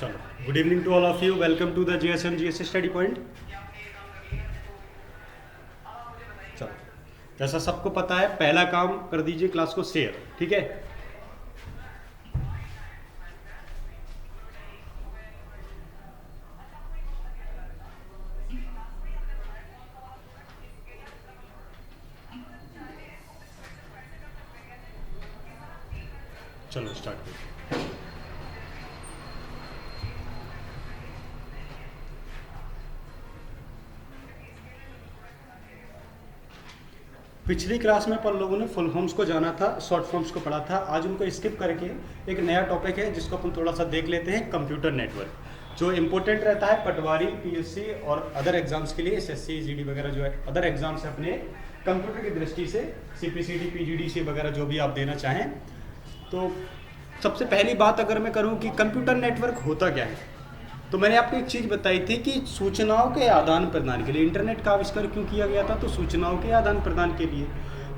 चलो, good evening to all of you. Welcome to the GSM GS study point. चलो, जैसा सबको पता है, पहला काम कर दीजिए क्लास को शेयर, ठीक है। चलो स्टार्ट करिए। पिछली क्लास में अपन लोगों ने फुल फॉर्म्स को जाना था, शॉर्ट फॉर्म्स को पढ़ा था। आज उनको स्किप करके एक नया टॉपिक है जिसको अपन थोड़ा सा देख लेते हैं, कंप्यूटर नेटवर्क। जो इम्पोर्टेंट रहता है पटवारी, पीएससी और अदर एग्जाम्स के लिए, एसएससी, जीडी वगैरह जो है अदर एग्जाम्स है अपने कंप्यूटर की दृष्टि से, सीपीसीडी, पीजीडीसी वगैरह जो भी आप देना चाहें। तो सबसे पहली बात अगर मैं करूं कि कंप्यूटर नेटवर्क होता क्या है, तो मैंने आपको एक चीज़ बताई थी कि सूचनाओं के आदान प्रदान के लिए इंटरनेट का आविष्कार क्यों किया गया था, तो सूचनाओं के आदान प्रदान के लिए।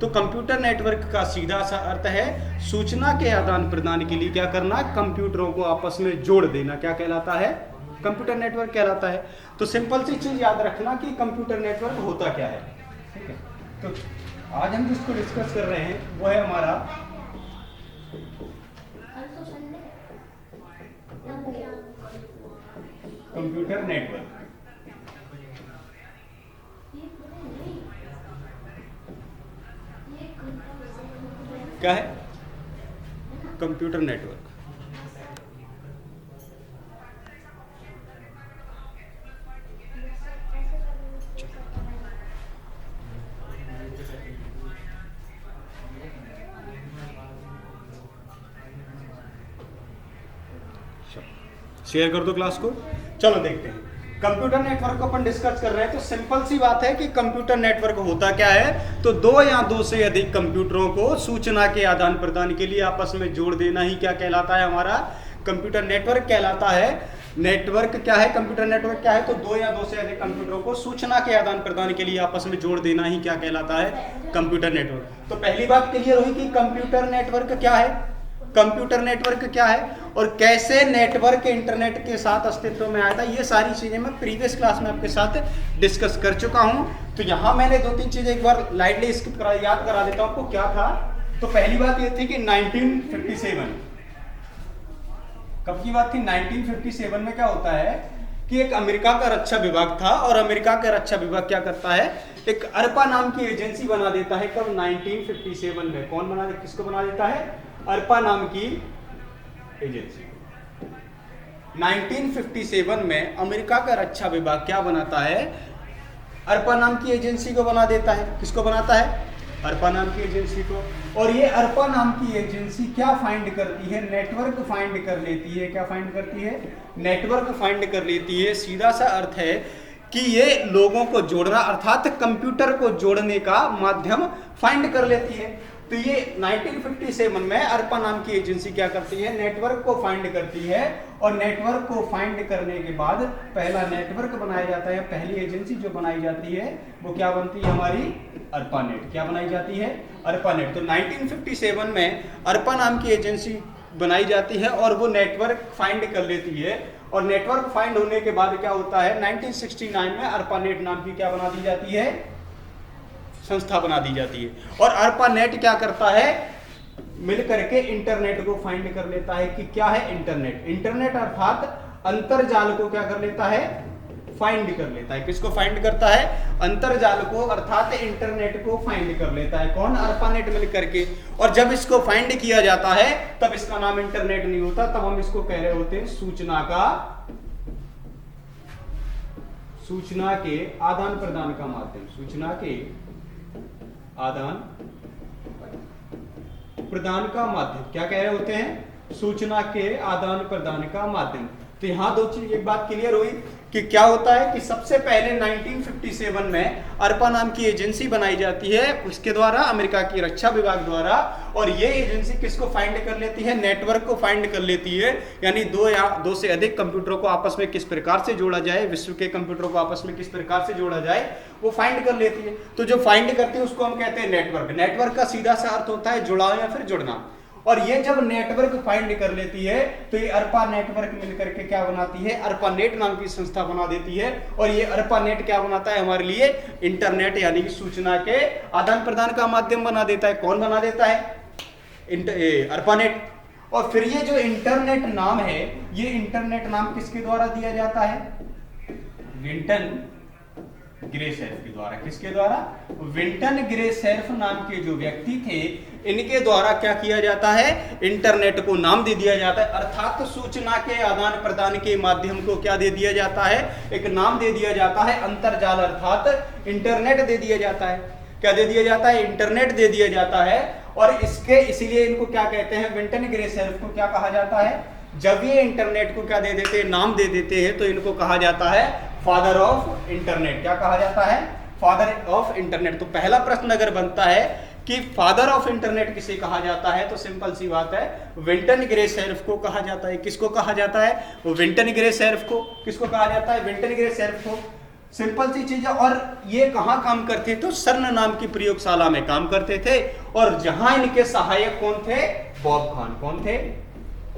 तो कंप्यूटर नेटवर्क का सीधा सा अर्थ है सूचना के आदान प्रदान के लिए क्या करना, कंप्यूटरों को आपस में जोड़ देना। क्या कहलाता है? कंप्यूटर नेटवर्क कहलाता है। तो सिंपल सी चीज़ याद रखना कि कंप्यूटर नेटवर्क होता क्या है, ठीक है। तो आज हम जिसको डिस्कस कर रहे हैं वो है हमारा कंप्यूटर नेटवर्क। क्या है कंप्यूटर नेटवर्क? शेयर कर दो क्लास को। चलो देखते हैं कंप्यूटर नेटवर्क को अपन डिस्कस कर रहे हैं। तो सिंपल सी बात है कि कंप्यूटर नेटवर्क होता क्या है, तो दो या दो से अधिक कंप्यूटरों को सूचना के आदान प्रदान के लिए आपस में जोड़ देना ही क्या कहलाता है, हमारा कंप्यूटर नेटवर्क कहलाता है। नेटवर्क क्या है, कंप्यूटर नेटवर्क क्या है, तो दो या दो से अधिक कंप्यूटरों को सूचना के आदान प्रदान के लिए आपस में जोड़ देना ही क्या कहलाता है, कंप्यूटर नेटवर्क। तो पहली बात क्लियर हुई कि कंप्यूटर नेटवर्क क्या है, कंप्यूटर नेटवर्क क्या है और कैसे नेटवर्क इंटरनेट के साथ अस्तित्व में आया था। ये सारी चीजें मैं प्रीवियस क्लास में आपके साथ डिस्कस कर चुका हूं। तो यहां मैंने दो तीन चीजें एक बार लाइटली स्किप करा, याद करा देता हूं आपको क्या था। तो पहली बात ये थी कि 1957, कब की बात थी, 1957 में क्या होता है कि एक अमेरिका का रक्षा विभाग था और अमेरिका का रक्षा विभाग क्या करता है, एक अरपा नाम की एजेंसी बना देता है। कब? 1957 में। कौन बना, किसको बना देता है? अरपा नाम की एजेंसी। 1957 में अमेरिका का रक्षा विभाग क्या बनाता है, अरपा नाम की एजेंसी को बना देता है। किसको बनाता है? अरपा नाम की एजेंसी को। और ये अरपा नाम की एजेंसी क्या फाइंड करती है, नेटवर्क फाइंड कर लेती है। क्या फाइंड करती है? नेटवर्क फाइंड कर लेती है। सीधा सा अर्थ है कि ये लोगों को जोड़ना, अर्थात कंप्यूटर को जोड़ने का माध्यम फाइंड कर लेती है। तो ये 1957 में अरपा नाम की एजेंसी क्या करती है, नेटवर्क को फाइंड करती है। और नेटवर्क को फाइंड करने के बाद पहला नेटवर्क बनाया जाता है। पहली एजेंसी जो बनाई जाती है वो क्या बनती है, हमारी अरपानेट। क्या बनाई जाती है? अरपानेट। तो 1957 में अरपा नाम की एजेंसी बनाई जाती है और वो नेटवर्क फाइंड कर लेती है। और नेटवर्क फाइंड होने के बाद क्या होता है, 1969 में अरपानेट नाम की क्या बना दी जाती है, संस्था बना दी जाती है। और अरपानेट क्या करता है, मिल करके इंटरनेट को फाइंड कर लेता है कि क्या है इंटरनेट। इंटरनेट अर्थात अंतरजाल को क्या कर लेता है, फाइंड कर लेता है। किसको फाइंड करता है? अंतरजाल को, अर्थात इंटरनेट को फाइंड कर लेता है। कौन? अरपानेट मिल करके। और जब इसको फाइंड किया जाता है तब इसका नाम इंटरनेट नहीं होता, तब हम इसको कह रहे होते हैं सूचना के आदान प्रदान का माध्यम। सूचना के आदान प्रदान का माध्यम क्या कह रहे होते हैं, सूचना के आदान प्रदान का माध्यम। तो यहां दो चीज, एक बात क्लियर हुई कि क्या होता है कि सबसे पहले 1957 में अरपा नाम की एजेंसी बनाई जाती है, उसके द्वारा, अमेरिका की रक्षा विभाग द्वारा। और ये एजेंसी किसको फाइंड कर लेती है, नेटवर्क को फाइंड कर लेती है। यानी दो या दो से अधिक कंप्यूटरों को आपस में किस प्रकार से जोड़ा जाए, विश्व के कंप्यूटरों को आपस में किस प्रकार से जोड़ा जाए, वो फाइंड कर लेती है। तो जो फाइंड करती है उसको हम कहते हैं नेटवर्क। नेटवर्क का सीधा सा अर्थ होता है जुड़ाव या फिर जुड़ना। और ये जब नेटवर्क फाइंड कर लेती है तो ये अर्पा नेटवर्क मिलकर के क्या बनाती है, अर्पानेट नाम की संस्था बना देती है। और ये अर्पानेट क्या बनाता है हमारे लिए, इंटरनेट यानी कि सूचना के आदान प्रदान का माध्यम बना देता है। कौन बना देता है, अर्पानेट। और फिर ये जो इंटरनेट नाम है, ये इंटरनेट नाम किसके द्वारा दिया जाता है, विंटन ग्रे सेल्फ के द्वारा। किसके द्वारा, विंटन ग्रे सेल्फ नाम के जो व्यक्ति थे, इनके द्वारा क्या किया जाता है, इंटरनेट को नाम दे दिया जाता है। अर्थात सूचना के आदान प्रदान के माध्यम को क्या दे दिया जाता है, एक नाम दे दिया जाता है, अंतरजाल अर्थात इंटरनेट दे दिया जाता है। क्या दे दिया जाता है, इंटरनेट दे दिया जाता है। और इसके इसीलिए इनको क्या कहते हैं, विंटन ग्रे सेल्फ को क्या कहा जाता है, जब ये इंटरनेट को क्या दे देते हैं, नाम दे देते हैं, तो इनको कहा जाता है फादर ऑफ इंटरनेट। क्या कहा जाता है, फादर ऑफ इंटरनेट। तो पहला प्रश्न अगर बनता है कि फादर ऑफ इंटरनेट किसे कहा जाता है, तो सिंपल सी बात है, विंटन ग्रे सेल्फ को कहा जाता है। किसको कहा जाता है, विंटन ग्रे सेल्फ को। किसको कहा जाता है, विंटन ग्रे सेल्फ को। सिंपल सी चीज है। और ये कहाँ काम करते थे, तो सर्न नाम की प्रयोगशाला में काम करते थे। और जहां इनके सहायक कौन थे, बॉब खान। कौन थे,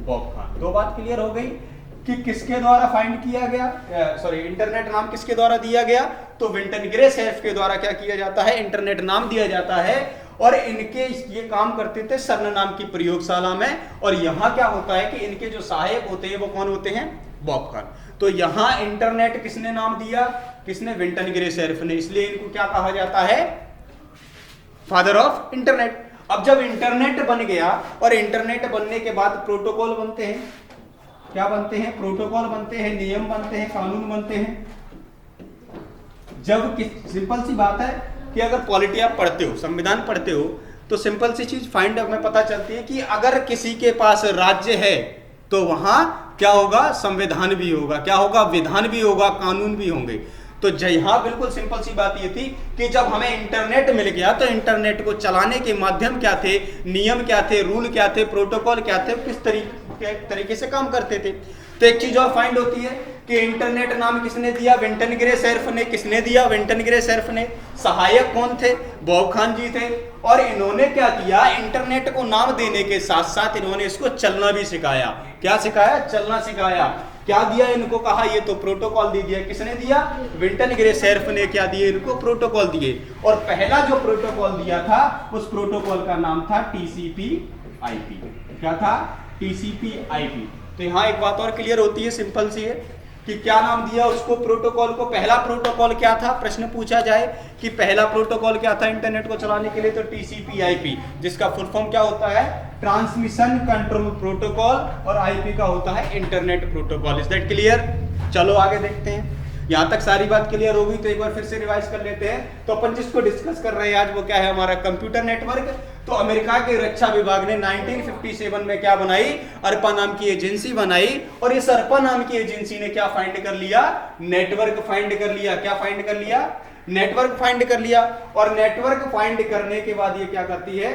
बॉब खान। दो बात क्लियर हो गई कि किसके द्वारा फाइंड किया गया, सॉरी इंटरनेट नाम किसके द्वारा दिया गया, तो विंटन ग्रे सेल्फ के द्वारा क्या किया जाता है, इंटरनेट नाम दिया जाता है। और इनके ये काम करते थे सर्न नाम की प्रयोगशाला में। और यहाँ क्या होता है कि इनके जो सहायक होते हैं वो कौन होते हैं, बॉब खान। तो यहाँ इंटरनेट किसने नाम दिया, किसने, विंटन ग्रे सेल्फ ने। इसलिए इनको क्या कहा जाता है, फादर ऑफ इंटरनेट। अब जब इंटरनेट बन गया और इंटरनेट बनने के बाद प्रोटोकॉल बनते हैं, क्या बनते हैं, प्रोटोकॉल बनते हैं, नियम बनते हैं, कानून बनते हैं। जब सिंपल सी बात है कि अगर पॉलिटी आप पढ़ते हो, संविधान पढ़ते हो, तो सिंपल सी चीज फाइंड में पता चलती है कि अगर किसी के पास राज्य है तो वहां क्या होगा, संविधान भी होगा, क्या होगा, विधान भी होगा, कानून भी होंगे। तो यहाँ बिल्कुल सिंपल सी बात ये थी कि जब हमें इंटरनेट मिल गया तो इंटरनेट को चलाने के माध्यम क्या थे, नियम क्या थे, रूल क्या थे, प्रोटोकॉल क्या थे, किस तरीके से काम करते थे। तो एक चीज और फाइंड होती है कि इंटरनेट नाम किसने दिया, विंटन ग्रे सेल्फ ने। किसने दिया, विंटन ग्रे सेल्फ ने। सहायक कौन थे, बॉब खान जी थे। और इन्होंने क्या किया, इंटरनेट को नाम देने के साथ साथ इन्होंने इसको चलना भी सिखाया। क्या सिखाया, चलना सिखाया। क्या दिया इनको, कहा ये तो प्रोटोकॉल दे दिया। किसने दिया, विंटन ग्रे सेल्फ ने क्या दिए इनको, प्रोटोकॉल दिए। और पहला जो प्रोटोकॉल दिया था उस प्रोटोकॉल का नाम था TCP/IP। क्या था, TCP/IP। तो यहाँ एक बात और क्लियर होती है, सिंपल सी है कि क्या नाम दिया उसको, प्रोटोकॉल को। पहला प्रोटोकॉल क्या था, प्रश्न पूछा जाए कि पहला प्रोटोकॉल क्या था इंटरनेट को चलाने के लिए, तो TCP/IP, जिसका फुल फॉर्म क्या होता है, ट्रांसमिशन कंट्रोल प्रोटोकॉल। और IP का होता है internet protocol. Is that clear. चलो आगे देखते हैं। यहाँ तक सारी बात क्लियर हो गई तो एक बार फिर से रिवाइज कर लेते हैं। तो अपन जिसको डिस्कस कर रहे हैं आज वो क्या है, हमारा कंप्यूटर नेटवर्क। तो अमेरिका के रक्षा विभाग ने 1957 में क्या बनाई, अर्पा नाम की एजेंसी बनाई। और इस अर्पा नाम की एजेंसी ने क्या फाइंड कर लिया, नेटवर्क फाइंड कर लिया। क्या फाइंड कर लिया, नेटवर्क फाइंड कर लिया। और नेटवर्क फाइंड करने के बाद ये क्या करती है,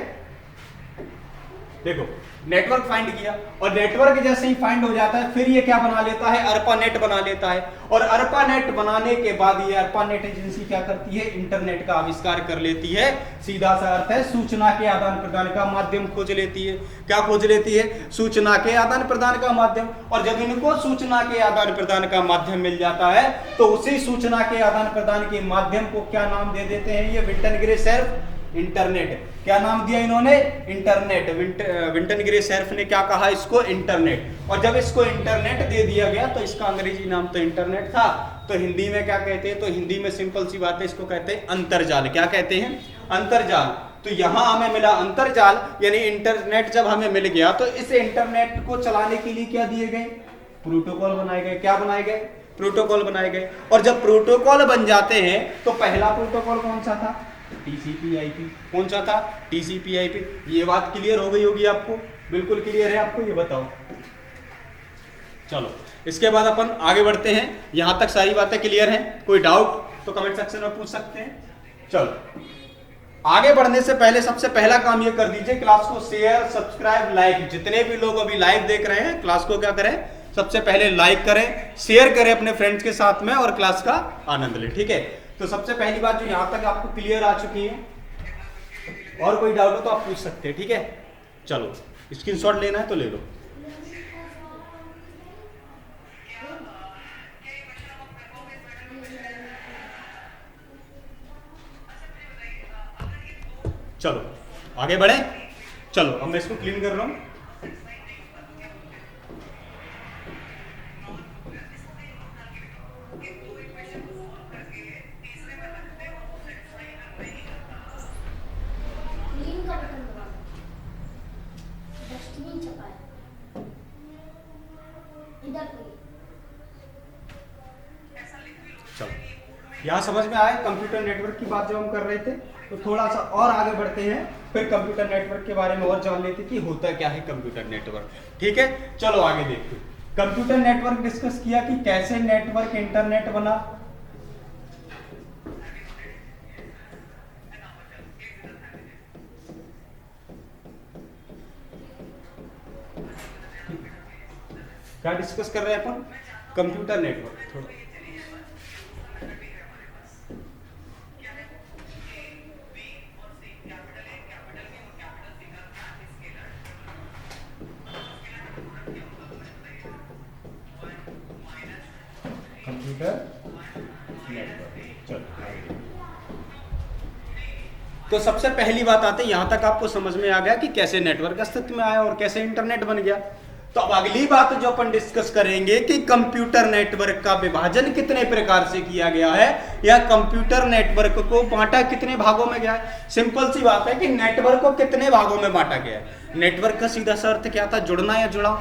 देखो नेटवर्क फाइंड किया। और नेटवर्क जैसे ही फाइंड हो जाता है फिर ये क्या बना लेता है, अर्पानेट बना लेता है। और अर्पानेट बनाने के बाद ये अर्पानेट एजेंसी क्या करती है, इंटरनेट का आविष्कार कर लेती है। सीधा सा अर्थ है, सूचना के आदान प्रदान का माध्यम खोज लेती है। क्या खोज लेती है, सूचना के आदान प्रदान का माध्यम। और जब इनको सूचना के आदान प्रदान का माध्यम मिल जाता है तो उसी सूचना के आदान प्रदान के माध्यम को क्या नाम दे देते हैं, ये विंटन ग्रे सेल्फ, इंटरनेट। क्या नाम दिया इन्होंने, इंटरनेट। विंटन ग्रे सेल्फ ने क्या कहा इसको, इंटरनेट। और जब इसको इंटरनेट दे दिया गया तो इसका अंग्रेजी नाम तो इंटरनेट था। तो हिंदी में क्या कहते हैं, तो हिंदी में सिंपल सी बात है, इसको कहते हैं अंतरजाल। क्या कहते हैं, अंतरजाल। तो यहां हमें मिला अंतरजाल, यानी इंटरनेट जब हमें मिल गया तो इस इंटरनेट को चलाने के लिए क्या दिए गए, प्रोटोकॉल बनाए गए। क्या बनाए गए, प्रोटोकॉल बनाए गए। और जब प्रोटोकॉल बन जाते हैं तो पहला प्रोटोकॉल कौन सा था, TCP/IP। कौन सा था, TCP/IP। ये बात क्लियर हो गई होगी आपको, बिल्कुल क्लियर है आपको, ये बताओ। चलो इसके बाद अपन आगे बढ़ते हैं। यहां तक सारी बातें क्लियर हैं, कोई डाउट तो कमेंट सेक्शन में पूछ सकते हैं। चलो आगे बढ़ने से पहले सबसे पहला काम ये कर दीजिए, क्लास को शेयर, सब्सक्राइब, लाइक। जितने भी लोग अभी लाइव देख रहे हैं क्लास को क्या करें, सबसे पहले लाइक करें, शेयर करें अपने फ्रेंड्स के साथ में और क्लास का आनंद लें। ठीक है, तो सबसे पहली बात जो यहां तक आपको क्लियर आ चुकी है, और कोई डाउट हो तो आप पूछ सकते हैं। ठीक है, चलो स्क्रीनशॉट लेना है तो ले लो। चलो आगे बढ़े। चलो अब मैं इसको क्लीन कर रहा हूं। चलो यहाँ समझ में आया कंप्यूटर नेटवर्क की बात जब हम कर रहे थे, तो थोड़ा सा और आगे बढ़ते हैं, फिर कंप्यूटर नेटवर्क के बारे में और जान लेते कि होता क्या है कंप्यूटर नेटवर्क। ठीक है, चलो आगे देखते हैं। कंप्यूटर नेटवर्क डिस्कस किया कि कैसे नेटवर्क इंटरनेट बना। क्या डिस्कस कर रहे हैं अपन? Computer network. थोड़ा कंप्यूटर नेटवर्क। चलो तो सबसे पहली बात आते, यहां तक आपको समझ में आ गया कि कैसे नेटवर्क अस्तित्व में आया और कैसे इंटरनेट बन गया। तो अब अगली बात जो अपन डिस्कस करेंगे कि कंप्यूटर नेटवर्क का विभाजन कितने प्रकार से किया गया है, या कंप्यूटर नेटवर्क को बांटा कितने भागों में गया है। सिंपल सी बात है कि नेटवर्क को कितने भागों में बांटा गया है। नेटवर्क का सीधा सा अर्थ क्या था? जुड़ना या जुड़ा।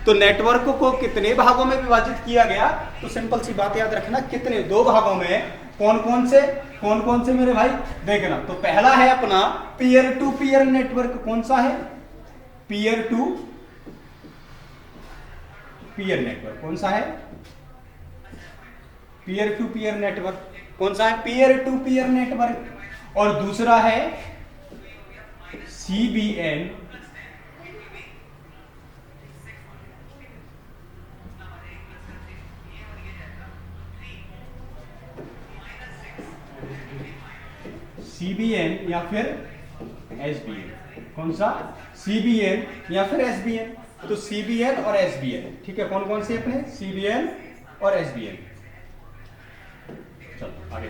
तो नेटवर्क को कितने भागों में विभाजित किया गया, तो सिंपल सी बात याद रखना, कितने? दो भागों में। कौन कौन से मेरे भाई? देखना, तो पहला है अपना पीयर टू पीयर नेटवर्क। कौन सा है? Peer to peer network. कौन सा है? Peer to peer network. कौन सा है? Peer to peer network. और दूसरा है सीबीएन सीबीएन या फिर एसबीएन। कौन सा? सीबीएन या फिर एसबीएन। तो सीबीएन और एसबीएन। ठीक है, कौन कौन से अपने? सीबीएन और एसबीएन। चलो आगे।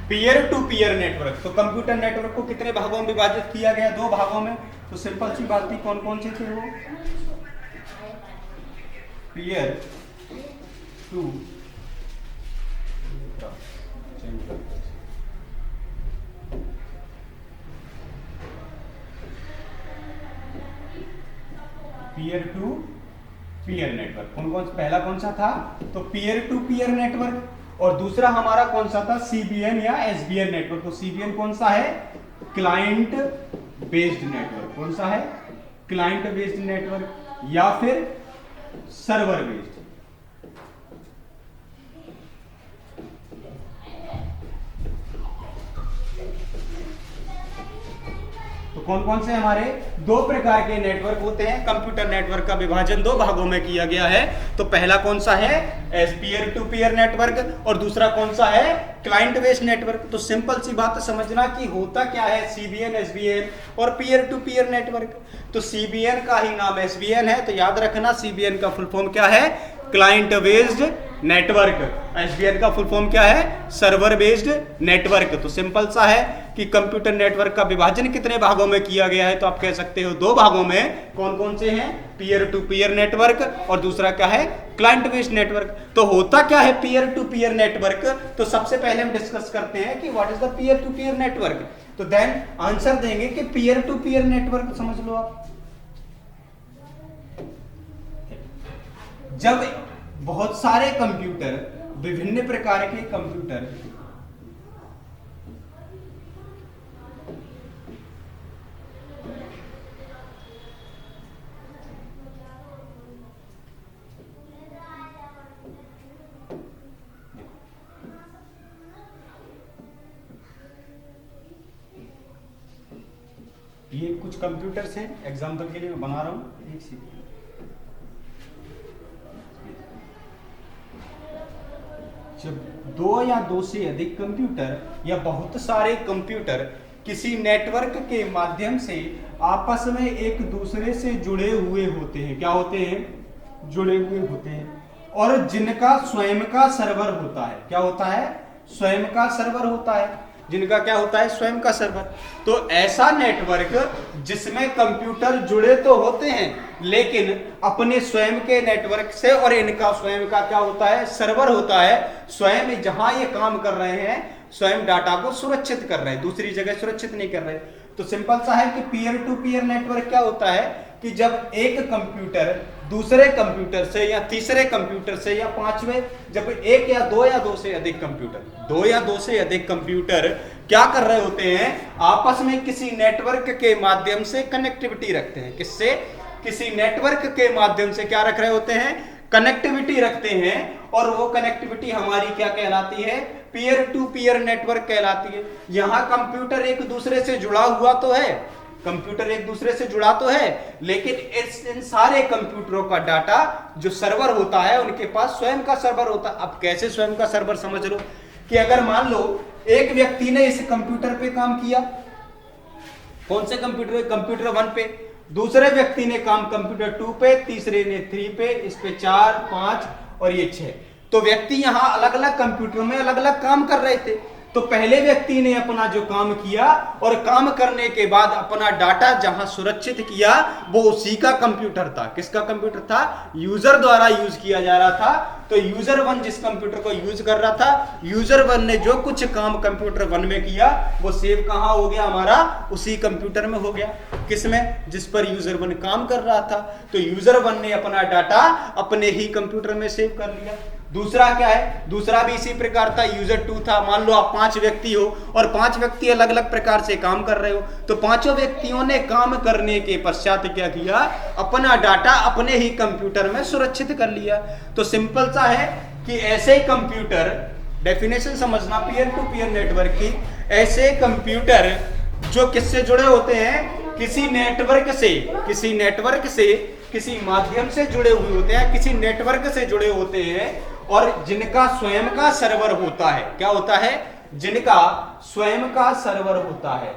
Peer to peer network. तो कंप्यूटर नेटवर्क को कितने भागों में विभाजित किया गया? दो भागों में। तो सिंपल सी बात थी, कौन कौन से थे वो? Peer to peer to peer network. कौन कौन? पहला कौन सा था? तो पीयर टू पीयर नेटवर्क। और दूसरा हमारा कौन सा था? सीबीएन या एसबीएन नेटवर्क। तो सीबीएन कौन सा है? Client based network. कौन सा है? क्लाइंट बेस्ड नेटवर्क या फिर सर्वर बेस्ड। तो कौन कौन से हमारे दो प्रकार के नेटवर्क होते हैं। कंप्यूटर नेटवर्क का विभाजन दो भागों में किया गया है। तो पहला कौन सा है? Peer to peer network. और दूसरा कौन सा है? Client based network. तो सिंपल सी बात समझना कि होता क्या है सीबीएन, एसबीएन और पीयर टू पीयर नेटवर्क। तो सीबीएन का ही नाम एसबीएन है, तो याद रखना सीबीएन का फुल फॉर्म क्या है? Client based network. एसबीएन का फुल फॉर्म क्या है? Server based network. तो सिंपल सा है कि कंप्यूटर नेटवर्क का विभाजन कितने भागों में किया गया है, तो आप कह सकते हो दो भागों में। कौन कौन से हैं? पीयर टू पीयर नेटवर्क और दूसरा क्या है? Client based network. तो होता क्या है पीयर टू पीयर नेटवर्क? तो सबसे पहले हम डिस्कस करते हैं कि what is the peer to peer network. तो देन आंसर देंगे कि पीयर टू पीयर नेटवर्क समझ लो आप, जब बहुत सारे कंप्यूटर, विभिन्न प्रकार के कंप्यूटर ये कुछ कंप्यूटर्स हैं, एग्जांपल के लिए मैं बना रहा हूं। एक सेकंड, जब दो या दो से अधिक कंप्यूटर या बहुत सारे कंप्यूटर किसी नेटवर्क के माध्यम से आपस में एक दूसरे से जुड़े हुए होते हैं। क्या होते हैं? जुड़े हुए होते हैं। और जिनका स्वयं का सर्वर होता है। क्या होता है? स्वयं का सर्वर होता है। जिनका क्या होता है? स्वयं का सर्वर। तो ऐसा नेटवर्क जिसमें कंप्यूटर जुड़े तो होते हैं लेकिन अपने स्वयं के नेटवर्क से, और इनका स्वयं का क्या होता है? सर्वर होता है। स्वयं जहां ये काम कर रहे हैं स्वयं डाटा को सुरक्षित कर रहे हैं, दूसरी जगह सुरक्षित नहीं कर रहे। तो सिंपल सा है कि पीयर टू पीयर नेटवर्क क्या होता है कि जब एक कंप्यूटर दूसरे कंप्यूटर से या तीसरे कंप्यूटर से या पांचवें, जब एक या दो से अधिक कंप्यूटर क्या कर रहे होते हैं? आपस में किसी नेटवर्क के माध्यम से कनेक्टिविटी रखते हैं। किससे? किसी नेटवर्क के माध्यम से क्या रख रहे होते हैं? कनेक्टिविटी रखते हैं। और वो कनेक्टिविटी हमारी क्या कहलाती है? पीयर टू पीयर नेटवर्क कहलाती है। यहां कंप्यूटर एक दूसरे से जुड़ा हुआ तो है, कंप्यूटर एक दूसरे से जुड़ा तो है, लेकिन इन सारे कंप्यूटरों का डाटा जो सर्वर होता है उनके पास स्वयं का सर्वर होता है। अब कैसे स्वयं का सर्वर? समझ लो कि अगर मान लो एक व्यक्ति ने इस कंप्यूटर पे काम किया, कौन से कंप्यूटर? कंप्यूटर 1 पे। दूसरे व्यक्ति ने काम कंप्यूटर 2 पे, तीसरे ने 3 पे, इस पे 4, 5 और ये 6। तो व्यक्ति यहां अलग अलग कंप्यूटर में अलग अलग काम कर रहे थे। तो पहले व्यक्ति ने अपना जो काम किया और काम करने के बाद अपना डाटा जहां सुरक्षित किया वो उसी का कंप्यूटर था। किसका कंप्यूटर था? यूजर द्वारा यूज किया जा रहा था। तो यूजर 1 जिस कंप्यूटर को यूज कर रहा था, यूजर 1 ने जो कुछ काम कंप्यूटर 1 में किया वो सेव कहां हो गया? हमारा उसी कंप्यूटर में हो गया। किसमें? जिस पर यूजर 1 काम कर रहा था। तो यूजर 1 ने अपना डाटा अपने ही कंप्यूटर में सेव कर लिया। दूसरा क्या है? दूसरा भी इसी प्रकार था। यूजर 2 था। मान लो आप 5 व्यक्ति हो और 5 व्यक्ति अलग अलग प्रकार से काम कर रहे हो, तो पांचों व्यक्तियों ने काम करने के पश्चात क्या किया? अपना डाटा अपने ही कंप्यूटर में सुरक्षित कर लिया। तो सिंपल सा है कि ऐसे कंप्यूटर, डेफिनेशन समझना पीयर टू पीयर नेटवर्क की, ऐसे कंप्यूटर जो किससे जुड़े होते हैं? किसी नेटवर्क से किसी माध्यम से जुड़े हुए होते हैं, किसी नेटवर्क से जुड़े होते हैं और जिनका स्वयं का सर्वर होता है। क्या होता है? जिनका स्वयं का सर्वर होता है।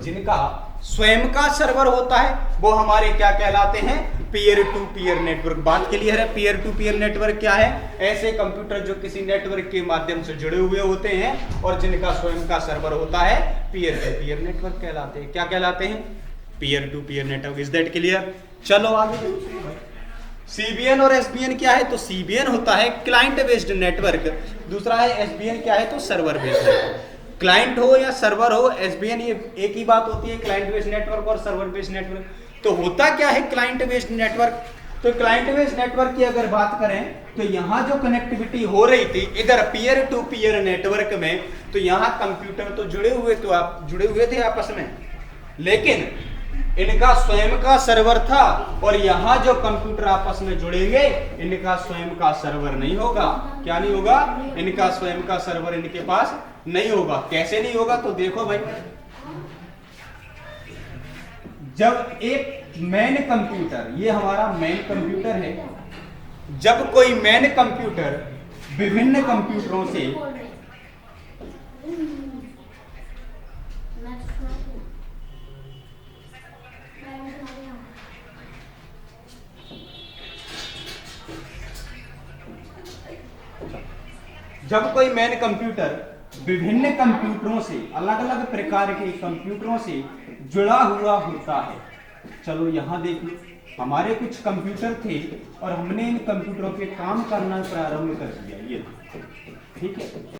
जिनका स्वयं का सर्वर होता है वो हमारे क्या कहलाते हैं? Peer to peer network. बात क्लियर है? पीयर टू पीयर नेटवर्क क्या है? ऐसे कंप्यूटर जो किसी नेटवर्क के माध्यम से जुड़े हुए होते हैं और जिनका स्वयं का सर्वर होता है, पीयर टू पीयर नेटवर्क कहलाते हैं। क्या कहलाते हैं? Peer to peer network. Is that clear? चलो आगे। सीबीएन और एसबीएन क्या है? तो सीबीएन होता है क्लाइंट बेस्ड नेटवर्क, दूसरा है एसबीएन क्या है? तो सर्वर बेस्ड नेटवर्क। क्लाइंट हो या सर्वर हो, एसबीएन ये एक ही बात होती है, क्लाइंट बेस्ड नेटवर्क और सर्वर बेस्ड नेटवर्क। तो होता क्या है क्लाइंट बेस्ड नेटवर्क? तो क्लाइंट बेस्ड नेटवर्क की अगर बात करें तो यहां जो कनेक्टिविटी हो रही थी इधर पीयर टू पीयर नेटवर्क में, तो यहां कंप्यूटर तो जुड़े हुए थे आपस में, लेकिन इनका स्वयं का सर्वर था। और यहां जो कंप्यूटर आपस में जुड़ेंगे इनका स्वयं का सर्वर नहीं होगा। क्या नहीं होगा? इनका स्वयं का सर्वर इनके पास नहीं होगा। कैसे नहीं होगा? तो देखो भाई, जब एक मेन कंप्यूटर, ये हमारा मेन कंप्यूटर है, जब कोई मेन कंप्यूटर विभिन्न कंप्यूटरों से विभिन्न कंप्यूटरों से, अलग अलग प्रकार के कंप्यूटरों से जुड़ा हुआ होता है। चलो यहां देख लो, हमारे कुछ कंप्यूटर थे और हमने इन कंप्यूटरों पे काम करना प्रारंभ कर दिया। ये ठीक है।